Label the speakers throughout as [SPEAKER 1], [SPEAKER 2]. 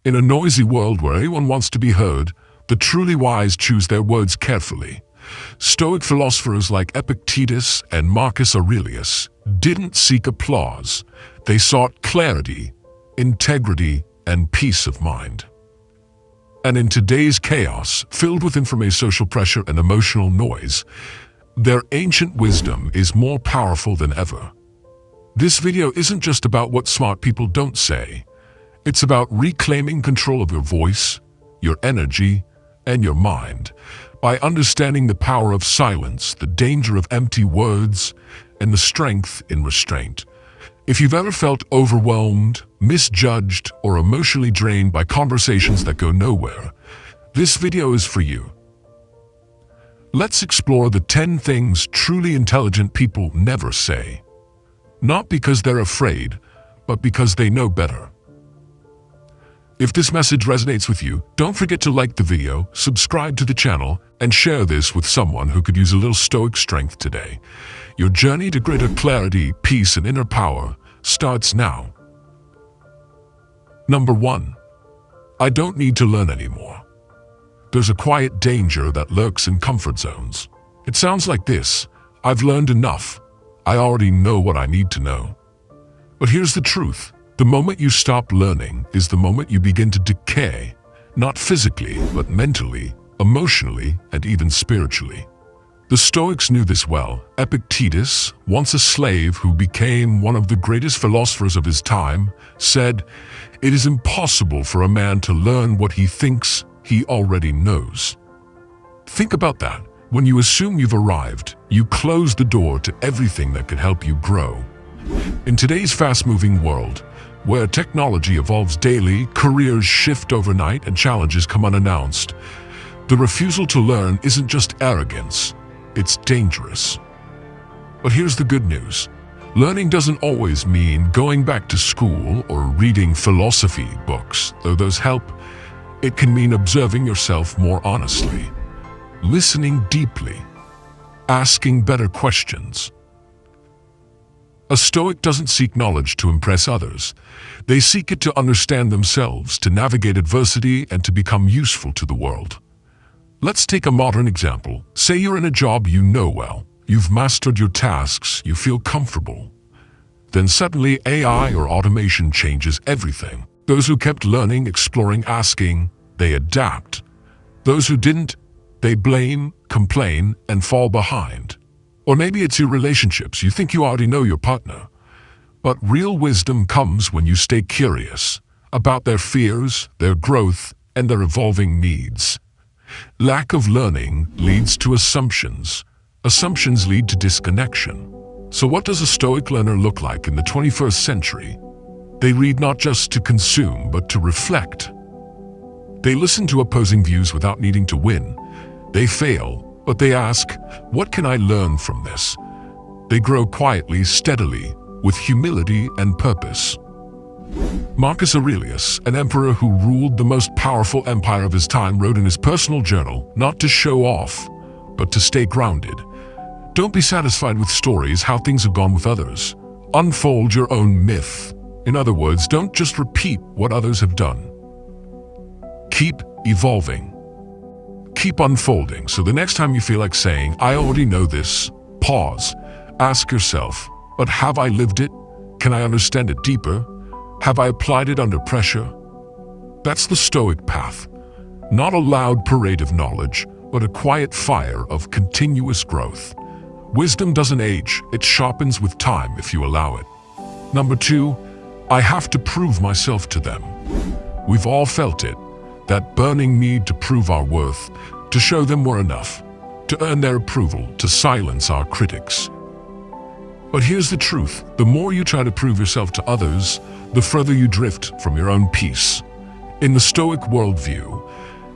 [SPEAKER 1] In a noisy world where everyone wants to be heard, the truly wise choose their words carefully. Stoic philosophers like Epictetus and Marcus Aurelius didn't seek applause. They sought clarity, integrity, and peace of mind. And in today's chaos, filled with information, social pressure, and emotional noise, their ancient wisdom is more powerful than ever. This video isn't just about what smart people don't say. It's about reclaiming control of your voice, your energy, and your mind by understanding the power of silence, the danger of empty words, and the strength in restraint. If you've ever felt overwhelmed, misjudged, or emotionally drained by conversations that go nowhere, this video is for you. Let's explore the 10 things truly intelligent people never say. Not because they're afraid, but because they know better. If this message resonates with you, don't forget to like the video, subscribe to the channel, and share this with someone who could use a little stoic strength today. Your journey to greater clarity, peace, and inner power starts now. Number 1. I don't need to learn anymore. There's a quiet danger that lurks in comfort zones. It sounds like this: I've learned enough. I already know what I need to know. But here's the truth. The moment you stop learning is the moment you begin to decay, not physically, but mentally, emotionally, and even spiritually. The Stoics knew this well. Epictetus, once a slave who became one of the greatest philosophers of his time, said, "It is impossible for a man to learn what he thinks he already knows." Think about that. When you assume you've arrived, you close the door to everything that could help you grow. In today's fast-moving world, where technology evolves daily, careers shift overnight, and challenges come unannounced, the refusal to learn isn't just arrogance, it's dangerous. But here's the good news. Learning doesn't always mean going back to school or reading philosophy books, though those help. It can mean observing yourself more honestly, listening deeply, asking better questions. A Stoic doesn't seek knowledge to impress others. They seek it to understand themselves, to navigate adversity, and to become useful to the world. Let's take a modern example. Say you're in a job you know well. You've mastered your tasks, you feel comfortable. Then suddenly AI or automation changes everything. Those who kept learning, exploring, asking, they adapt. Those who didn't, they blame, complain, and fall behind. Or maybe it's your relationships. You think you already know your partner. But real wisdom comes when you stay curious about their fears, their growth, and their evolving needs. Lack of learning leads to assumptions. Assumptions lead to disconnection. So what does a Stoic learner look like in the 21st century? They read not just to consume, but to reflect. They listen to opposing views without needing to win. They fail, but they ask, what can I learn from this? They grow quietly, steadily, with humility and purpose. Marcus Aurelius, an emperor who ruled the most powerful empire of his time, wrote in his personal journal, not to show off, but to stay grounded. Don't be satisfied with stories how things have gone with others. Unfold your own myth. In other words, don't just repeat what others have done. Keep evolving. Keep unfolding, so the next time you feel like saying, I already know this, pause. Ask yourself, but have I lived it? Can I understand it deeper? Have I applied it under pressure? That's the Stoic path. Not a loud parade of knowledge, but a quiet fire of continuous growth. Wisdom doesn't age, it sharpens with time if you allow it. Number 2, I have to prove myself to them. We've all felt it. That burning need to prove our worth, to show them we're enough, to earn their approval, to silence our critics. But here's the truth. The more you try to prove yourself to others, the further you drift from your own peace. In the Stoic worldview,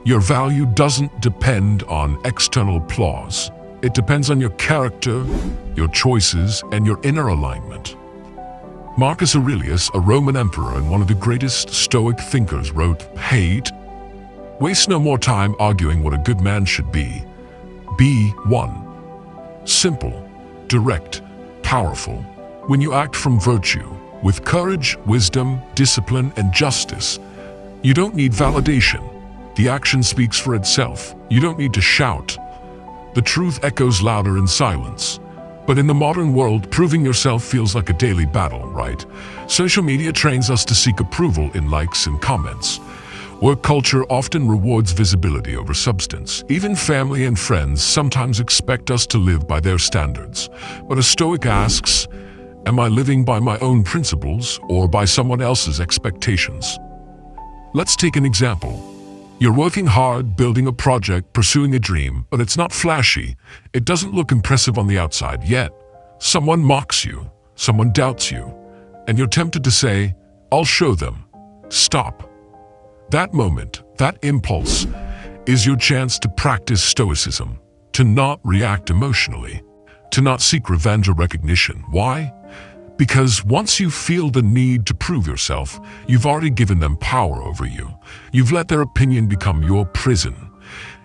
[SPEAKER 1] your value doesn't depend on external applause. It depends on your character, your choices, and your inner alignment. Marcus Aurelius, a Roman emperor and one of the greatest Stoic thinkers, wrote, Waste no more time arguing what a good man should be. Be 1. Simple, direct, powerful. When you act from virtue, with courage, wisdom, discipline, and justice, You don't need validation. The action speaks for itself. You don't need to shout. The truth echoes louder in silence. But in the modern world, proving yourself feels like a daily battle, right? Social media trains us to seek approval in likes and comments. Work culture often rewards visibility over substance. Even family and friends sometimes expect us to live by their standards. But a Stoic asks, am I living by my own principles or by someone else's expectations? Let's take an example. You're working hard, building a project, pursuing a dream, but it's not flashy. It doesn't look impressive on the outside, yet someone mocks you, someone doubts you, and you're tempted to say, I'll show them. Stop. That moment, that impulse, is your chance to practice Stoicism, to not react emotionally, to not seek revenge or recognition. Why? Because once you feel the need to prove yourself, you've already given them power over you. You've let their opinion become your prison.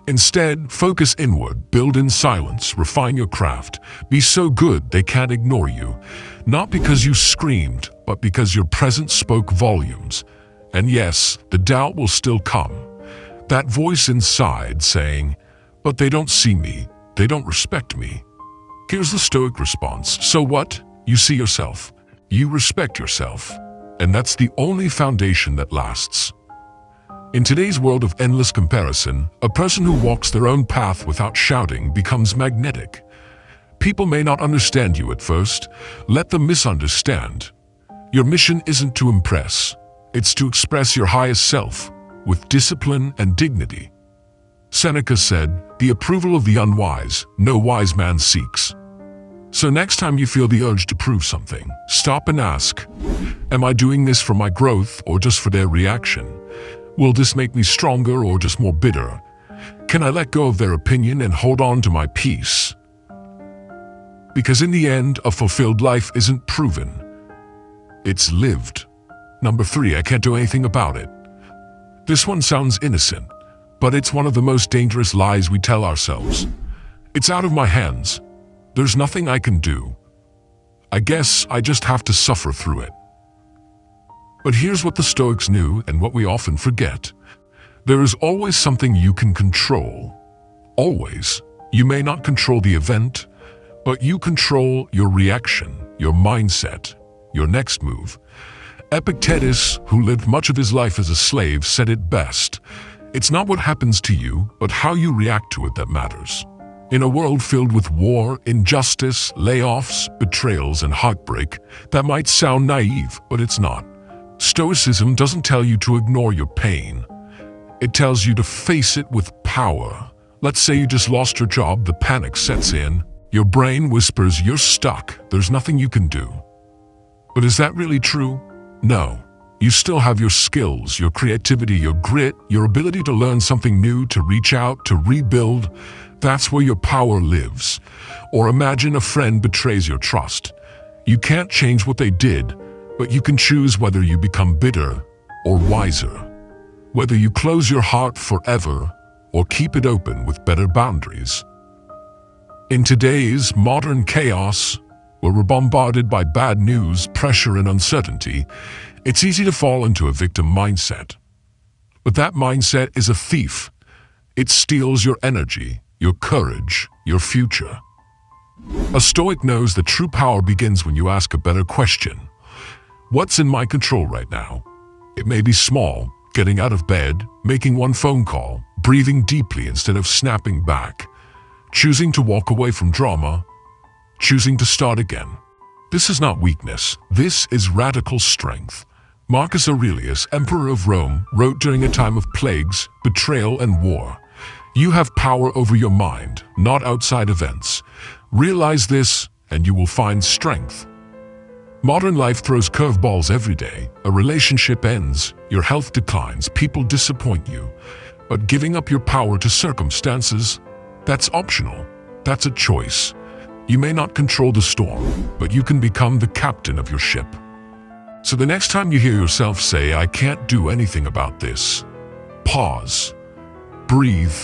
[SPEAKER 1] Instead, focus inward, build in silence, refine your craft. Be so good they can't ignore you. Not because you screamed, but because your presence spoke volumes. And yes, the doubt will still come. That voice inside saying, but they don't see me, they don't respect me. Here's the Stoic response. So what? You see yourself. You respect yourself. And that's the only foundation that lasts. In today's world of endless comparison, a person who walks their own path without shouting becomes magnetic. People may not understand you at first. Let them misunderstand. Your mission isn't to impress. It's to express your highest self with discipline and dignity. Seneca said, "The approval of the unwise, no wise man seeks." So next time you feel the urge to prove something, stop and ask, am I doing this for my growth or just for their reaction? Will this make me stronger or just more bitter? Can I let go of their opinion and hold on to my peace? Because in the end, a fulfilled life isn't proven. It's lived. Number 3, I can't do anything about it. This one sounds innocent, but it's one of the most dangerous lies we tell ourselves. It's out of my hands. There's nothing I can do. I guess I just have to suffer through it. But here's what the Stoics knew and what we often forget. There is always something you can control. Always. You may not control the event, but you control your reaction, your mindset, your next move. Epictetus, who lived much of his life as a slave, said it best. It's not what happens to you, but how you react to it that matters. In a world filled with war, injustice, layoffs, betrayals, and heartbreak, that might sound naive, but it's not. Stoicism doesn't tell you to ignore your pain. It tells you to face it with power. Let's say you just lost your job, the panic sets in. Your brain whispers, you're stuck, there's nothing you can do. But is that really true? No. You still have your skills, your creativity, your grit, your ability to learn something new, to reach out, to rebuild. That's where your power lives. Or imagine a friend betrays your trust. You can't change what they did, but you can choose whether you become bitter or wiser. Whether you close your heart forever or keep it open with better boundaries. In today's modern chaos, where we're bombarded by bad news, pressure, and uncertainty, it's easy to fall into a victim mindset. But that mindset is a thief. It steals your energy, your courage, your future. A Stoic knows that true power begins when you ask a better question. What's in my control right now? It may be small, getting out of bed, making one phone call, breathing deeply instead of snapping back, choosing to walk away from drama, choosing to start again. This is not weakness. This is radical strength. Marcus Aurelius, Emperor of Rome, wrote during a time of plagues, betrayal, and war. You have power over your mind, not outside events. Realize this, and you will find strength. Modern life throws curveballs every day. A relationship ends, your health declines, people disappoint you. But giving up your power to circumstances, that's optional. That's a choice. You may not control the storm, but you can become the captain of your ship. So the next time you hear yourself say, I can't do anything about this, pause, breathe,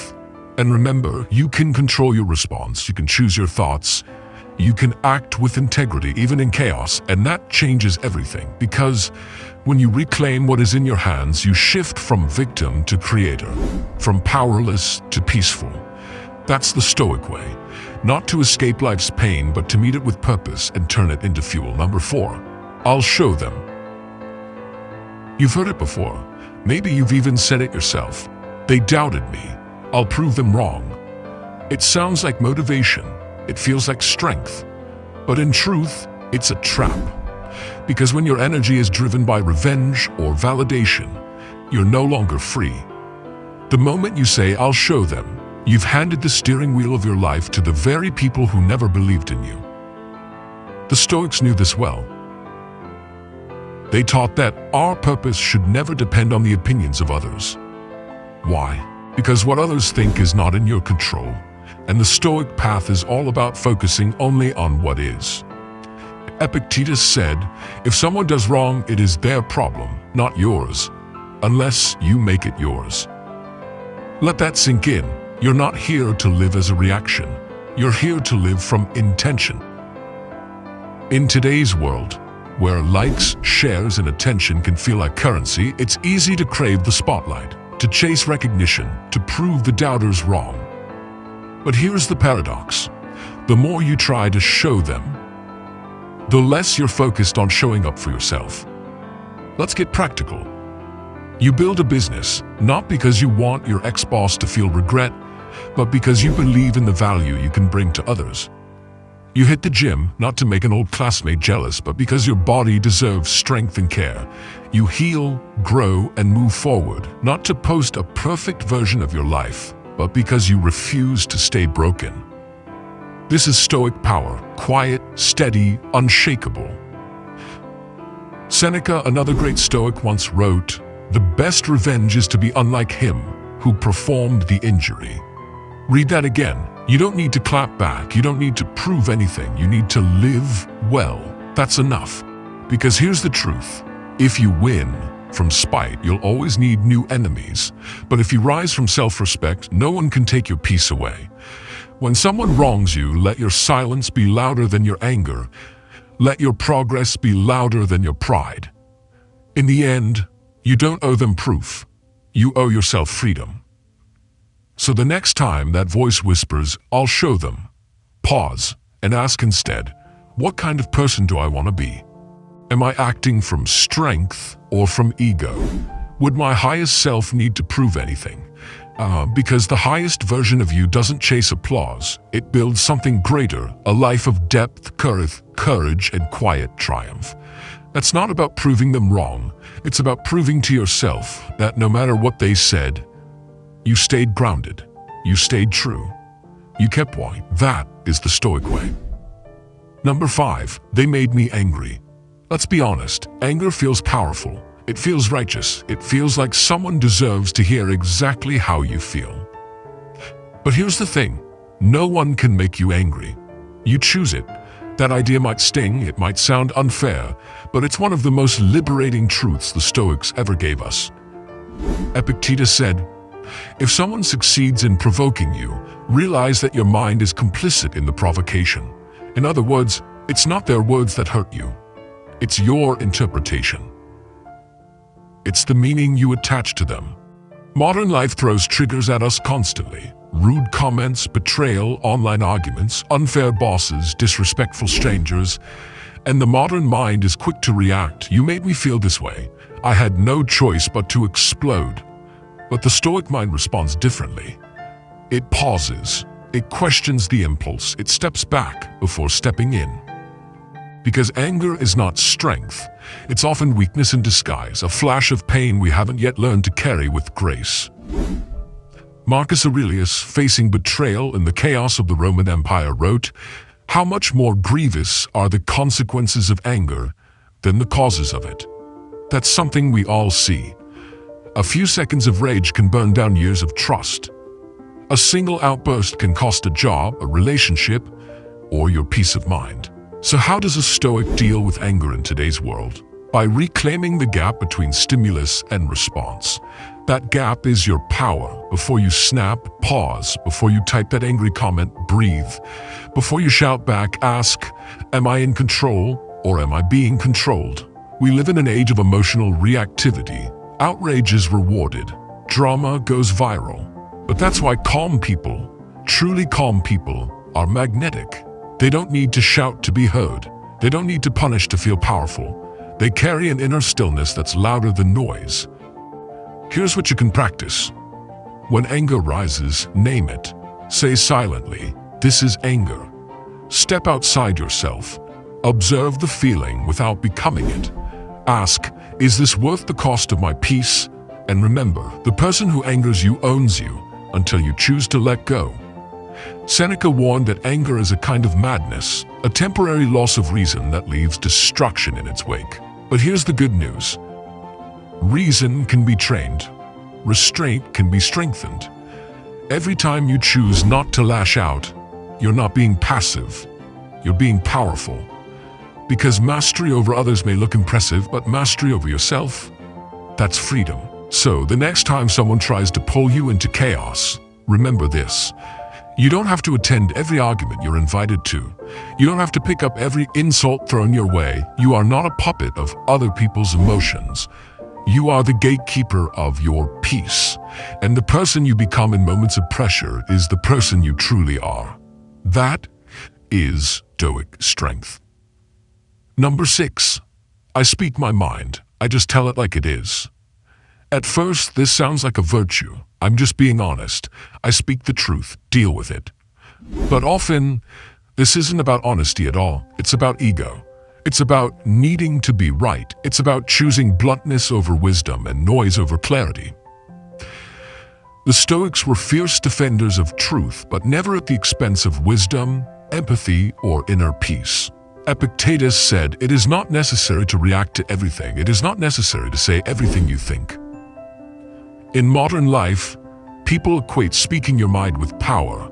[SPEAKER 1] and remember, you can control your response. You can choose your thoughts. You can act with integrity even in chaos, and that changes everything, because when you reclaim what is in your hands, you shift from victim to creator, from powerless to peaceful. That's the Stoic way, not to escape life's pain, but to meet it with purpose and turn it into fuel. Number 4, I'll show them. You've heard it before. Maybe you've even said it yourself. They doubted me. I'll prove them wrong. It sounds like motivation. It feels like strength. But in truth, it's a trap. Because when your energy is driven by revenge or validation, you're no longer free. The moment you say, I'll show them, you've handed the steering wheel of your life to the very people who never believed in you. The Stoics knew this well. They taught that our purpose should never depend on the opinions of others. Why? Because what others think is not in your control, and the Stoic path is all about focusing only on what is. Epictetus said, if someone does wrong, it is their problem, not yours, unless you make it yours. Let that sink in. You're not here to live as a reaction. You're here to live from intention. In today's world, where likes, shares, and attention can feel like currency, it's easy to crave the spotlight, to chase recognition, to prove the doubters wrong. But here's the paradox. The more you try to show them, the less you're focused on showing up for yourself. Let's get practical. You build a business, not because you want your ex-boss to feel regret, but because you believe in the value you can bring to others. You hit the gym, not to make an old classmate jealous, but because your body deserves strength and care. You heal, grow, and move forward, not to post a perfect version of your life, but because you refuse to stay broken. This is Stoic power, quiet, steady, unshakable. Seneca, another great Stoic, once wrote, "The best revenge is to be unlike him who performed the injury." Read that again. You don't need to clap back. You don't need to prove anything. You need to live well. That's enough. Because here's the truth. If you win from spite, you'll always need new enemies. But if you rise from self-respect, no one can take your peace away. When someone wrongs you, let your silence be louder than your anger. Let your progress be louder than your pride. In the end, you don't owe them proof. You owe yourself freedom. So the next time that voice whispers, I'll show them, pause and ask instead, what kind of person do I want to be? Am I acting from strength or from ego? Would my highest self need to prove anything? Because the highest version of you doesn't chase applause. It builds something greater, a life of depth, courage, and quiet triumph. That's not about proving them wrong. It's about proving to yourself that no matter what they said, you stayed grounded. You stayed true. You kept walking. That is the Stoic way. Number 5, they made me angry. Let's be honest, anger feels powerful. It feels righteous. It feels like someone deserves to hear exactly how you feel. But here's the thing, no one can make you angry. You choose it. That idea might sting, it might sound unfair, but it's one of the most liberating truths the Stoics ever gave us. Epictetus said, if someone succeeds in provoking you, realize that your mind is complicit in the provocation. In other words, it's not their words that hurt you. It's your interpretation. It's the meaning you attach to them. Modern life throws triggers at us constantly. Rude comments, betrayal, online arguments, unfair bosses, disrespectful strangers. And the modern mind is quick to react. You made me feel this way. I had no choice but to explode. But the Stoic mind responds differently. It pauses. It questions the impulse. It steps back before stepping in. Because anger is not strength. It's often weakness in disguise, a flash of pain we haven't yet learned to carry with grace. Marcus Aurelius, facing betrayal in the chaos of the Roman Empire, wrote, "How much more grievous are the consequences of anger than the causes of it." That's something we all see. A few seconds of rage can burn down years of trust. A single outburst can cost a job, a relationship, or your peace of mind. So how does a Stoic deal with anger in today's world? by reclaiming the gap between stimulus and response. That gap is your power. Before you snap, pause. Before you type that angry comment, breathe. Before you shout back, ask, am I in control or am I being controlled? We live in an age of emotional reactivity. Outrage is rewarded. Drama goes viral. But that's why calm people, truly calm people, are magnetic. They don't need to shout to be heard. They don't need to punish to feel powerful. They carry an inner stillness that's louder than noise. Here's what you can practice. When anger rises, name it. Say silently, this is anger. Step outside yourself. Observe the feeling without becoming it. Ask, is this worth the cost of my peace? And remember, the person who angers you owns you until you choose to let go. Seneca warned that anger is a kind of madness, a temporary loss of reason that leaves destruction in its wake. But here's the good news. Reason can be trained. Restraint can be strengthened. Every time you choose not to lash out, you're not being passive. You're being powerful. Because mastery over others may look impressive, but mastery over yourself, that's freedom. So the next time someone tries to pull you into chaos, remember this. You don't have to attend every argument you're invited to. You don't have to pick up every insult thrown your way. You are not a puppet of other people's emotions. You are the gatekeeper of your peace. And the person you become in moments of pressure is the person you truly are. That is Stoic strength. Number 6, I speak my mind. I just tell it like it is. At first, this sounds like a virtue. I'm just being honest. I speak the truth. Deal with it. But often, this isn't about honesty at all. It's about ego. It's about needing to be right. It's about choosing bluntness over wisdom and noise over clarity. The Stoics were fierce defenders of truth, but never at the expense of wisdom, empathy, or inner peace. Epictetus said, "It is not necessary to react to everything. It is not necessary to say everything you think." In modern life, people equate speaking your mind with power.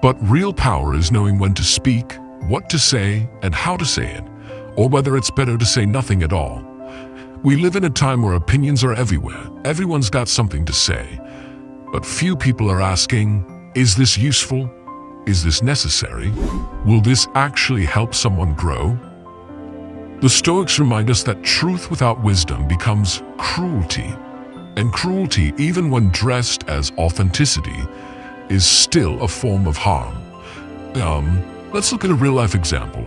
[SPEAKER 1] But real power is knowing when to speak, what to say, and how to say it, or whether it's better to say nothing at all. We live in a time where opinions are everywhere. Everyone's got something to say. But few people are asking, is this useful? Is this necessary? Will this actually help someone grow? The Stoics remind us that truth without wisdom becomes cruelty. And cruelty, even when dressed as authenticity, is still a form of harm. Let's look at a real-life example.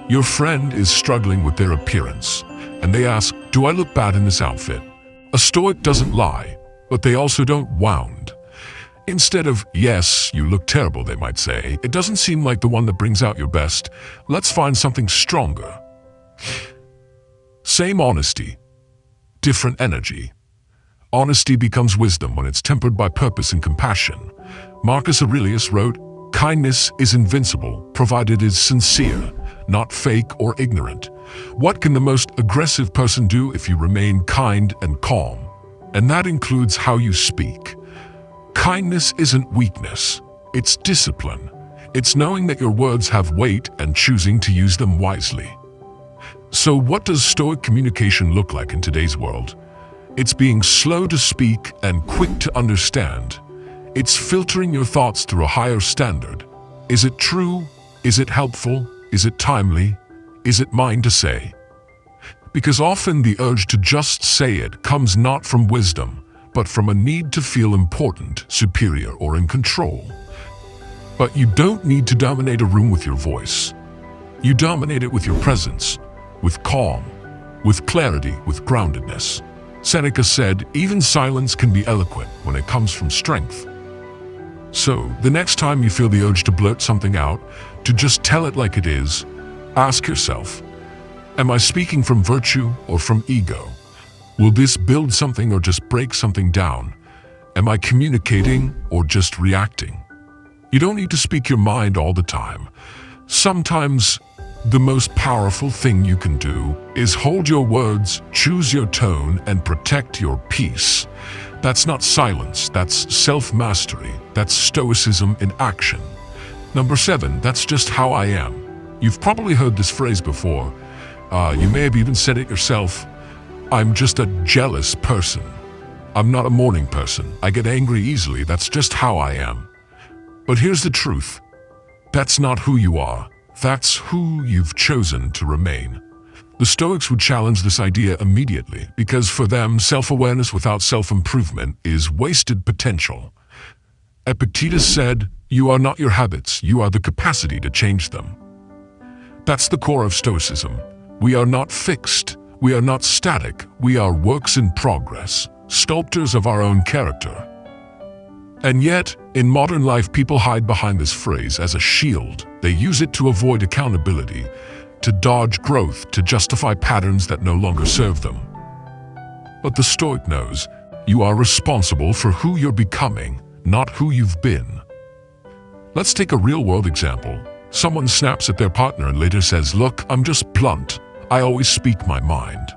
[SPEAKER 1] Your friend is struggling with their appearance, and they ask, do I look bad in this outfit? A Stoic doesn't lie, but they also don't wound. Instead of, yes, you look terrible, they might say, it doesn't seem like the one that brings out your best. Let's find something stronger. Same honesty, different energy. Honesty becomes wisdom when it's tempered by purpose and compassion. Marcus Aurelius wrote, kindness is invincible, provided it is sincere, not fake or ignorant. What can the most aggressive person do if you remain kind and calm? And that includes how you speak. Kindness isn't weakness, it's discipline. It's knowing that your words have weight and choosing to use them wisely. So what does Stoic communication look like in today's world? It's being slow to speak and quick to understand. It's filtering your thoughts through a higher standard. Is it true? Is it helpful? Is it timely? Is it mine to say? Because often the urge to just say it comes not from wisdom, but from a need to feel important, superior, or in control. But you don't need to dominate a room with your voice. You dominate it with your presence, with calm, with clarity, with groundedness. Seneca said, even silence can be eloquent when it comes from strength. So, the next time you feel the urge to blurt something out, to just tell it like it is, ask yourself, am I speaking from virtue or from ego? Will this build something or just break something down? Am I communicating or just reacting? You don't need to speak your mind all the time. Sometimes, the most powerful thing you can do is hold your words, choose your tone, and protect your peace. That's not silence, that's self-mastery. That's Stoicism in action. Number 7, that's just how I am. You've probably heard this phrase before. You may have even said it yourself. I'm just a jealous person. I'm not a morning person. I get angry easily. That's just how I am. But here's the truth. That's not who you are. That's who you've chosen to remain. The Stoics would challenge this idea immediately because for them, self-awareness without self-improvement is wasted potential. Epictetus said, "You are not your habits, you are the capacity to change them." That's the core of Stoicism. We are not fixed, we are not static, we are works in progress, sculptors of our own character. And yet, in modern life, people hide behind this phrase as a shield. They use it to avoid accountability, to dodge growth, to justify patterns that no longer serve them. But the Stoic knows you are responsible for who you're becoming, not who you've been. Let's take a real-world example. Someone snaps at their partner and later says, "Look, I'm just blunt. I always speak my mind."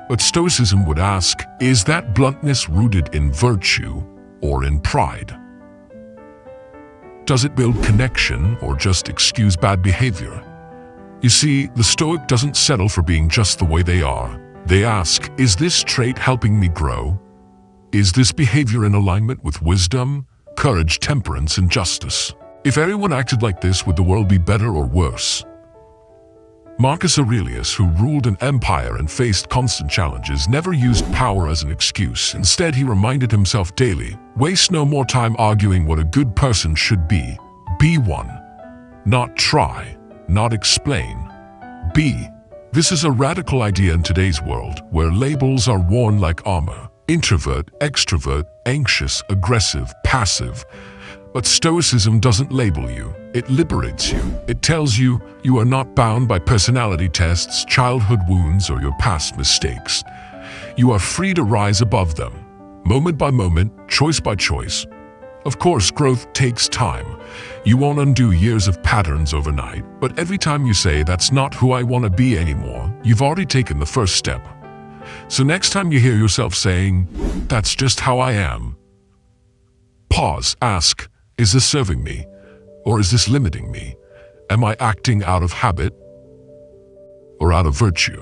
[SPEAKER 1] But Stoicism would ask, is that bluntness rooted in virtue or in pride? Does it build connection or just excuse bad behavior? You see, the Stoic doesn't settle for being just the way they are. They ask, is this trait helping me grow? Is this behavior in alignment with wisdom, courage, temperance, and justice? If everyone acted like this, would the world be better or worse? Marcus Aurelius, who ruled an empire and faced constant challenges, never used power as an excuse. Instead, he reminded himself daily, waste no more time arguing what a good person should be. Be one. Not try, not explain. Be. This is a radical idea in today's world, where labels are worn like armor. Introvert, extrovert, anxious, aggressive, passive. But Stoicism doesn't label you. It liberates you. It tells you you are not bound by personality tests, childhood wounds, or your past mistakes. You are free to rise above them, moment by moment, choice by choice. Of course, growth takes time. You won't undo years of patterns overnight, but every time you say, "That's not who I want to be anymore," you've already taken the first step. So next time you hear yourself saying, "That's just how I am," pause, ask, is this serving me? Or is this limiting me? Am I acting out of habit or out of virtue?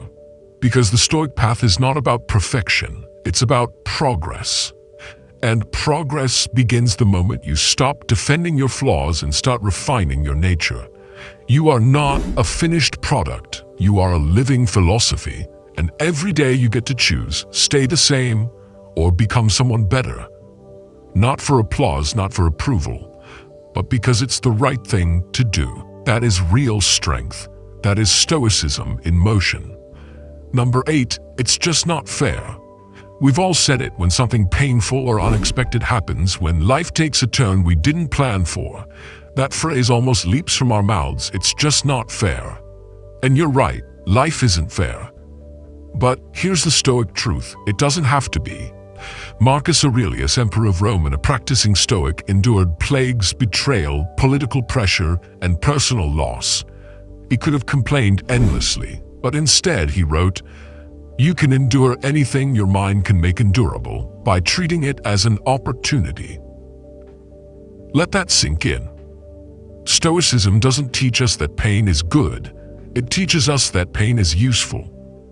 [SPEAKER 1] Because the Stoic path is not about perfection, it's about progress. And progress begins the moment you stop defending your flaws and start refining your nature. You are not a finished product, you are a living philosophy. And every day you get to choose, stay the same or become someone better. Not for applause, not for approval, but because it's the right thing to do. That is real strength. That is Stoicism in motion. Number 8, it's just not fair. We've all said it when something painful or unexpected happens, when life takes a turn we didn't plan for. That phrase almost leaps from our mouths, it's just not fair. And you're right, life isn't fair. But here's the Stoic truth, it doesn't have to be. Marcus Aurelius, emperor of Rome and a practicing Stoic, endured plagues, betrayal, political pressure, and personal loss. He could have complained endlessly, but instead he wrote, "You can endure anything your mind can make endurable by treating it as an opportunity." Let that sink in. Stoicism doesn't teach us that pain is good. It teaches us that pain is useful.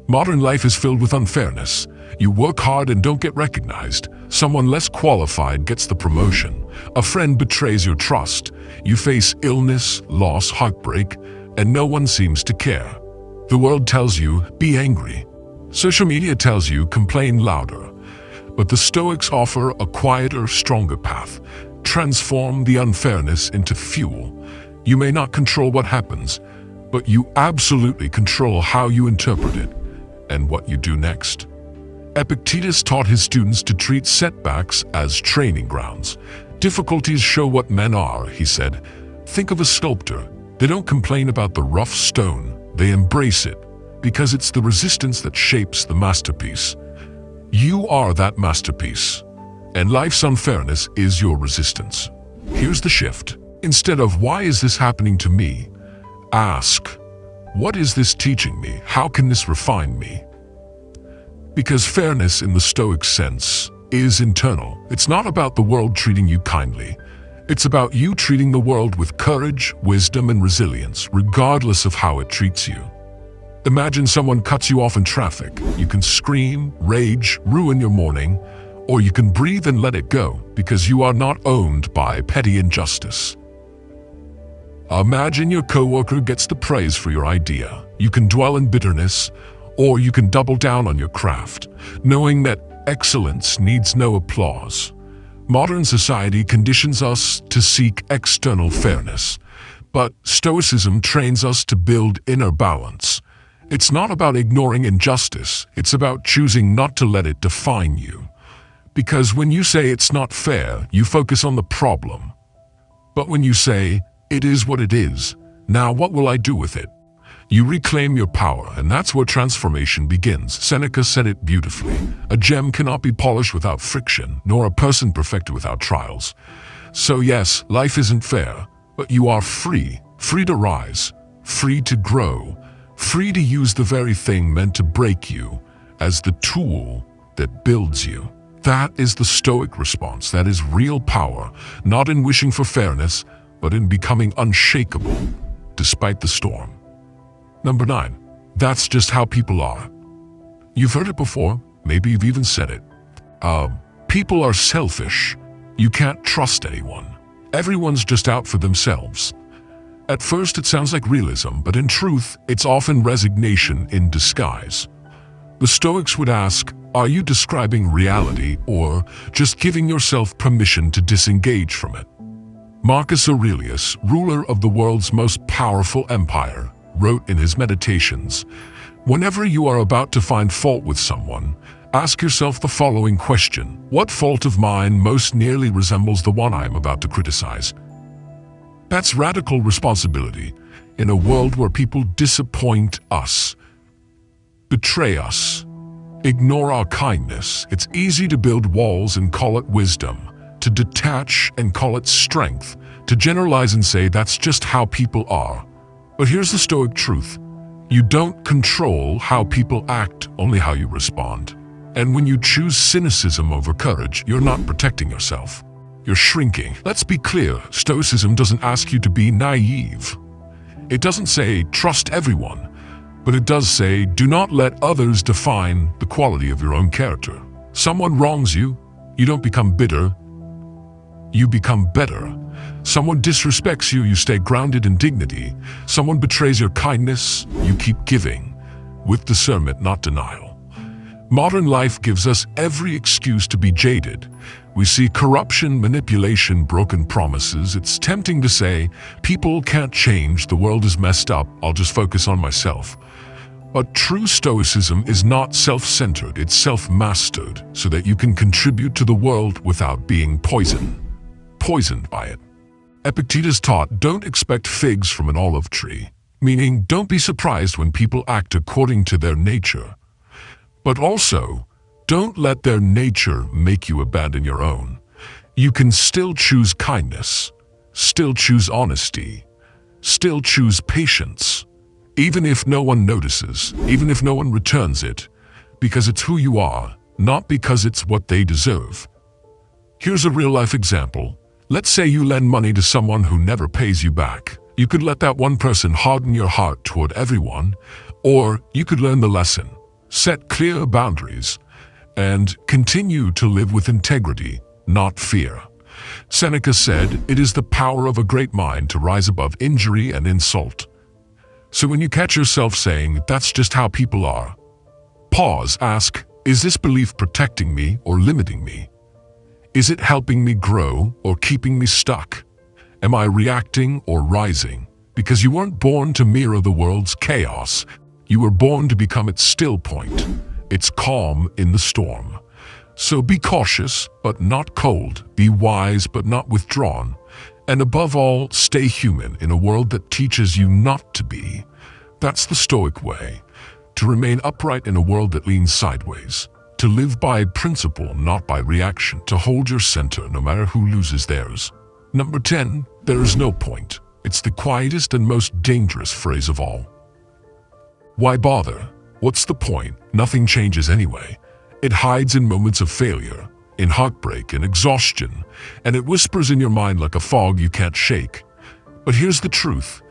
[SPEAKER 1] Modern life is filled with unfairness. You work hard and don't get recognized. Someone less qualified gets the promotion. A friend betrays your trust. You face illness, loss, heartbreak, and no one seems to care. The world tells you, be angry. Social media tells you, complain louder. But the Stoics offer a quieter, stronger path. Transform the unfairness into fuel. You may not control what happens, but you absolutely control how you interpret it and what you do next. Epictetus taught his students to treat setbacks as training grounds. Difficulties show what men are, he said. Think of a sculptor. They don't complain about the rough stone. They embrace it, because it's the resistance that shapes the masterpiece. You are that masterpiece, and life's unfairness is your resistance. Here's the shift. Instead of, why is this happening to me? Ask, what is this teaching me? How can this refine me? Because fairness in the Stoic sense is internal. It's not about the world treating you kindly. It's about you treating the world with courage, wisdom, and resilience, regardless of how it treats you. Imagine someone cuts you off in traffic. You can scream, rage, ruin your morning, or you can breathe and let it go because you are not owned by petty injustice. Imagine your coworker gets the praise for your idea. You can dwell in bitterness, or you can double down on your craft, knowing that excellence needs no applause. Modern society conditions us to seek external fairness, but Stoicism trains us to build inner balance. It's not about ignoring injustice, it's about choosing not to let it define you. Because when you say it's not fair, you focus on the problem. But when you say, it is what it is, now what will I do with it? You reclaim your power, and that's where transformation begins. Seneca said it beautifully. A gem cannot be polished without friction, nor a person perfected without trials. So yes, life isn't fair, but you are free. Free to rise, free to grow, free to use the very thing meant to break you as the tool that builds you. That is the Stoic response. That is real power, not in wishing for fairness, but in becoming unshakable despite the storm. Number 9, that's just how people are. You've heard it before, maybe you've even said it. People are selfish. You can't trust anyone. Everyone's just out for themselves. At first it sounds like realism, but in truth, it's often resignation in disguise. The Stoics would ask, are you describing reality or just giving yourself permission to disengage from it? Marcus Aurelius, ruler of the world's most powerful empire, wrote in his Meditations, whenever you are about to find fault with someone, ask yourself the following question: what fault of mine most nearly resembles the one I am about to criticize? That's radical responsibility in a world where people disappoint us, betray us, ignore our kindness. It's easy to build walls and call it wisdom, to detach and call it strength, to generalize and say that's just how people are. But here's the Stoic truth. You don't control how people act, only how you respond. And when you choose cynicism over courage, you're not protecting yourself. You're shrinking. Let's be clear, Stoicism doesn't ask you to be naive. It doesn't say trust everyone, but it does say do not let others define the quality of your own character. Someone wrongs you, you don't become bitter, you become better. Someone disrespects you, you stay grounded in dignity. Someone betrays your kindness, you keep giving, with discernment, not denial. Modern life gives us every excuse to be jaded. We see corruption, manipulation, broken promises. It's tempting to say, people can't change, the world is messed up, I'll just focus on myself. But true Stoicism is not self-centered, it's self-mastered, so that you can contribute to the world without being poisoned by it. Epictetus taught, don't expect figs from an olive tree, meaning don't be surprised when people act according to their nature. But also, don't let their nature make you abandon your own. You can still choose kindness, still choose honesty, still choose patience, even if no one notices, even if no one returns it, because it's who you are, not because it's what they deserve. Here's a real-life example. Let's say you lend money to someone who never pays you back. You could let that one person harden your heart toward everyone, or you could learn the lesson, set clear boundaries, and continue to live with integrity, not fear. Seneca said, it is the power of a great mind to rise above injury and insult. So when you catch yourself saying, that's just how people are, pause, ask, is this belief protecting me or limiting me? Is it helping me grow or keeping me stuck? Am I reacting or rising? Because you weren't born to mirror the world's chaos. You were born to become its still point, its calm in the storm. So be cautious, but not cold. Be wise, but not withdrawn. And above all, stay human in a world that teaches you not to be. That's the Stoic way. To remain upright in a world that leans sideways. To live by principle, not by reaction. To hold your center no matter who loses theirs. Number 10, there is no point. It's the quietest and most dangerous phrase of all. Why bother? What's the point? Nothing changes anyway. It hides in moments of failure, in heartbreak and exhaustion, and it whispers in your mind like a fog you can't shake. But here's the truth.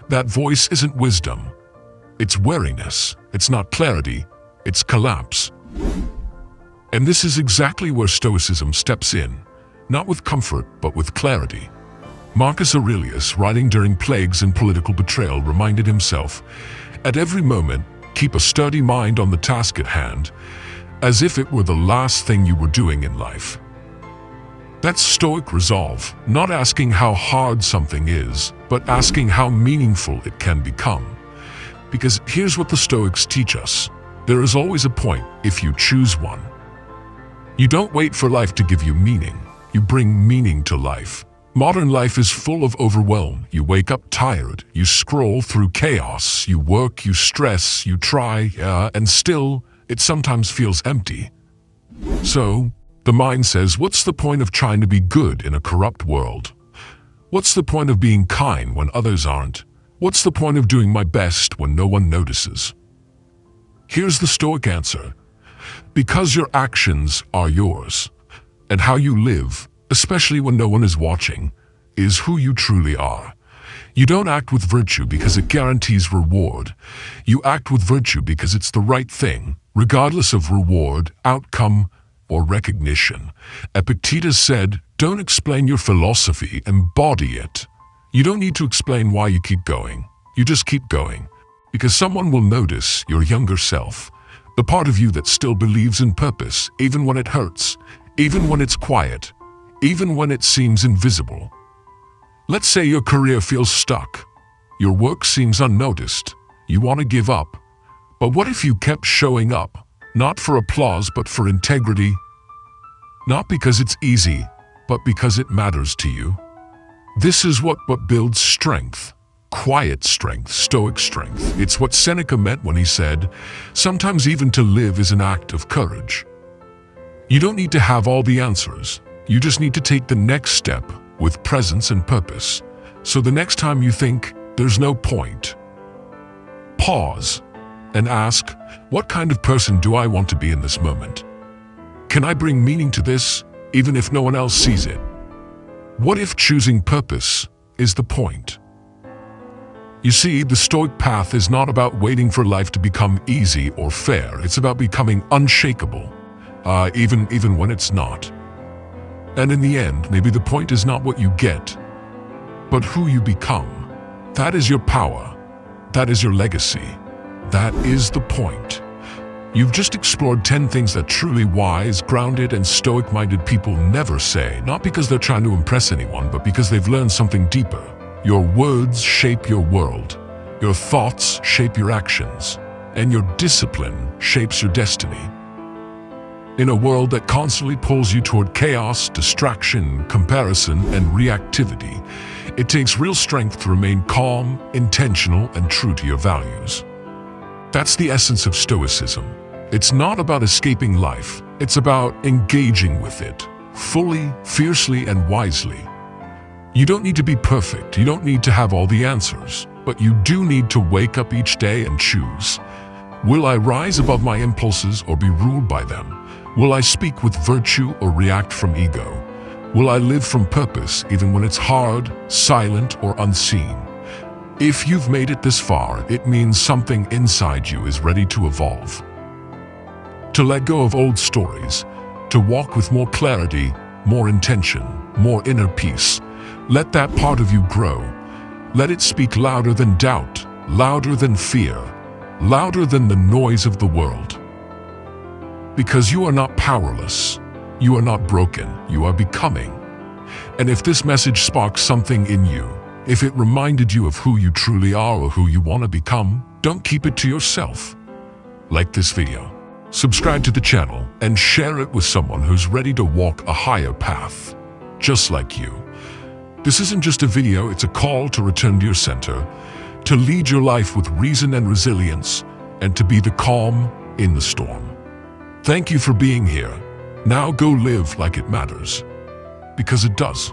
[SPEAKER 1] That voice isn't wisdom. It's weariness. It's not clarity. It's collapse. And this is exactly where Stoicism steps in, not with comfort, but with clarity. Marcus Aurelius, writing during plagues and political betrayal, reminded himself, at every moment, keep a sturdy mind on the task at hand, as if it were the last thing you were doing in life. That's Stoic resolve, not asking how hard something is, but asking how meaningful it can become. Because here's what the Stoics teach us. There is always a point if you choose one. You don't wait for life to give you meaning. You bring meaning to life. Modern life is full of overwhelm. You wake up tired. You scroll through chaos. You work, you stress, you try, and still, it sometimes feels empty. So, the mind says, what's the point of trying to be good in a corrupt world? What's the point of being kind when others aren't? What's the point of doing my best when no one notices? Here's the Stoic answer. Because your actions are yours, and how you live, especially when no one is watching, is who you truly are. You don't act with virtue because it guarantees reward. You act with virtue because it's the right thing, regardless of reward, outcome, or recognition. Epictetus said, don't explain your philosophy, embody it. You don't need to explain why you keep going. You just keep going. Because someone will notice your younger self, the part of you that still believes in purpose, even when it hurts, even when it's quiet, even when it seems invisible. Let's say your career feels stuck. Your work seems unnoticed. You want to give up. But what if you kept showing up? Not for applause, but for integrity. Not because it's easy, but because it matters to you. This is what builds strength. Quiet strength, Stoic strength. It's what Seneca meant when he said, sometimes even to live is an act of courage. You don't need to have all the answers. You just need to take the next step with presence and purpose. So the next time you think there's no point, pause and ask, what kind of person do I want to be in this moment? Can I bring meaning to this, even if no one else sees it? What if choosing purpose is the point? You see, the Stoic path is not about waiting for life to become easy or fair. It's about becoming unshakable, even when it's not. And in the end, maybe the point is not what you get, but who you become. That is your power. That is your legacy. That is the point. You've just explored 10 things that truly wise, grounded, and Stoic-minded people never say, not because they're trying to impress anyone, but because they've learned something deeper. Your words shape your world. Your thoughts shape your actions. And your discipline shapes your destiny. In a world that constantly pulls you toward chaos, distraction, comparison, and reactivity, it takes real strength to remain calm, intentional, and true to your values. That's the essence of Stoicism. It's not about escaping life. It's about engaging with it, fully, fiercely, and wisely. You don't need to be perfect. You don't need to have all the answers. But you do need to wake up each day and choose. Will I rise above my impulses or be ruled by them? Will I speak with virtue or react from ego? Will I live from purpose even when it's hard, silent, or unseen? If you've made it this far, it means something inside you is ready to evolve. To let go of old stories, to walk with more clarity, more intention, more inner peace. Let that part of you grow. Let it speak louder than doubt, louder than fear, louder than the noise of the world. Because you are not powerless. You are not broken. You are becoming. And if this message sparks something in you, if it reminded you of who you truly are or who you want to become, don't keep it to yourself. Like this video, subscribe to the channel, and share it with someone who's ready to walk a higher path, just like you. This isn't just a video, it's a call to return to your center, to lead your life with reason and resilience, and to be the calm in the storm. Thank you for being here. Now go live like it matters, because it does.